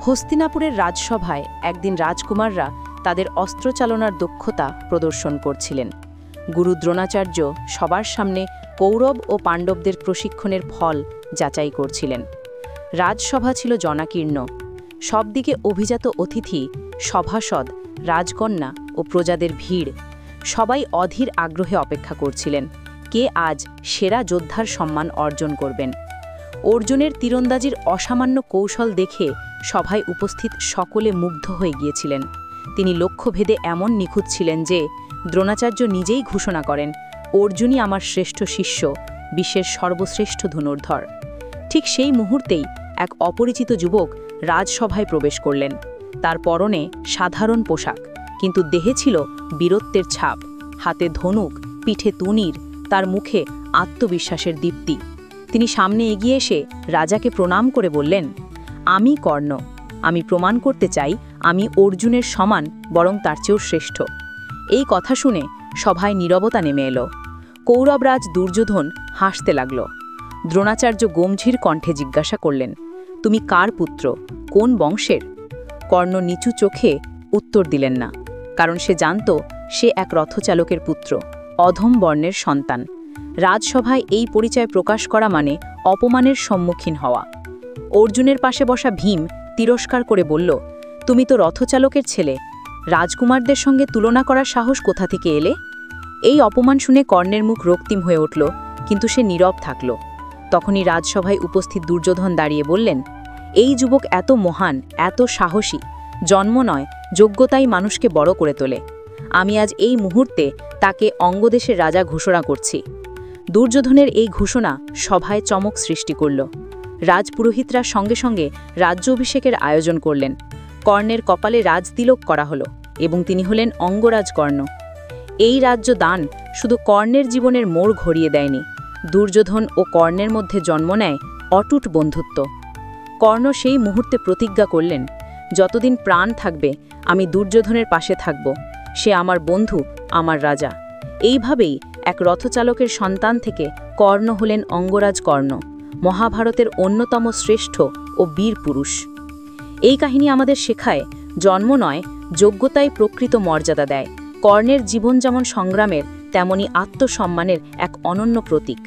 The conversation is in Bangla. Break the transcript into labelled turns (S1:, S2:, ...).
S1: হস্তিনাপুরের রাজসভায় একদিন রাজকুমাররা তাদের অস্ত্রচালনার দক্ষতা প্রদর্শন করছিলেন। গুরু দ্রোণাচার্য সবার সামনে কৌরব ও পাণ্ডবদের প্রশিক্ষণের ফল যাচাই করছিলেন। রাজসভা ছিল জনাকীর্ণ, সবদিকে অভিজাত অতিথি, সভাসদ, রাজকন্যা ও প্রজাদের ভিড়। সবাই অধীর আগ্রহে অপেক্ষা করছিলেন কে আজ সেরা যোদ্ধার সম্মান অর্জন করবেন। অর্জুনের তীরন্দাজির অসামান্য কৌশল দেখে সভায় উপস্থিত সকলে মুগ্ধ হয়ে গিয়েছিলেন। তিনি লক্ষ্যভেদে এমন নিখুঁত ছিলেন যে দ্রোণাচার্য নিজেই ঘোষণা করেন, অর্জুনই আমার শ্রেষ্ঠ শিষ্য, বিশ্বের সর্বশ্রেষ্ঠ ধনুর্ধর। ঠিক সেই মুহূর্তেই এক অপরিচিত যুবক রাজসভায় প্রবেশ করলেন। তার পরনে সাধারণ পোশাক, কিন্তু দেহে ছিল বীরত্বের ছাপ, হাতে ধনুক, পিঠে তুনীর, তার মুখে আত্মবিশ্বাসের দীপ্তি। তিনি সামনে এগিয়ে এসে রাজাকে প্রণাম করে বললেন, আমি কর্ণ, আমি প্রমাণ করতে চাই আমি অর্জুনের সমান, বরং তার চেয়েও শ্রেষ্ঠ। এই কথা শুনে সভায় নীরবতা নেমে এলো। কৌরবরাজ দুর্যোধন হাসতে লাগল। দ্রোণাচার্য গম্ভীর কণ্ঠে জিজ্ঞাসা করলেন, তুমি কার পুত্র, কোন বংশের? কর্ণ নিচু চোখে উত্তর দিলেন না, কারণ সে জানত সে এক রথচালকের পুত্র, অধম বর্ণের সন্তান। রাজসভায় এই পরিচয় প্রকাশ করা মানে অপমানের সম্মুখীন হওয়া। অর্জুনের পাশে বসা ভীম তিরস্কার করে বলল, তুমি তো রথচালকের ছেলে, রাজকুমারদের সঙ্গে তুলনা করার সাহস কোথা থেকে এলে? এই অপমান শুনে কর্ণের মুখ রক্তিম হয়ে উঠল, কিন্তু সে নীরব থাকল। তখনই রাজসভায় উপস্থিত দুর্যোধন দাঁড়িয়ে বললেন, এই যুবক এত মহান, এত সাহসী। জন্ম নয়, যোগ্যতাই মানুষকে বড় করে তোলে। আমি আজ এই মুহূর্তে তাকে অঙ্গদেশের রাজা ঘোষণা করছি। দুর্যোধনের এই ঘোষণা সভায় চমক সৃষ্টি করল। রাজপুরোহিতরা সঙ্গে সঙ্গে রাজ্য অভিষেকের আয়োজন করলেন। কর্ণের কপালে রাজতিলক করা হলো এবং তিনি হলেন অঙ্গরাজ কর্ণ। এই রাজ্য দান শুধু কর্ণের জীবনের মোড় ঘুরিয়ে দেয়নি, দুর্যোধন ও কর্ণের মধ্যে জন্ম নেয় অটুট বন্ধুত্ব। কর্ণ সেই মুহূর্তে প্রতিজ্ঞা করলেন, যতদিন প্রাণ থাকবে আমি দুর্যোধনের পাশে থাকব, সে আমার বন্ধু, আমার রাজা। এইভাবেই এক রথচালকের সন্তান থেকে কর্ণ হলেন অঙ্গরাজ কর্ণ, মহাভারতের অন্যতম শ্রেষ্ঠ ও বীর পুরুষ। এই কাহিনী আমাদের শেখায়, জন্ম নয়, যোগ্যতাই প্রকৃত মর্যাদা দেয়। কর্ণের জীবন যেমন সংগ্রামের, তেমনি আত্মসম্মানের এক অনন্য প্রতীক।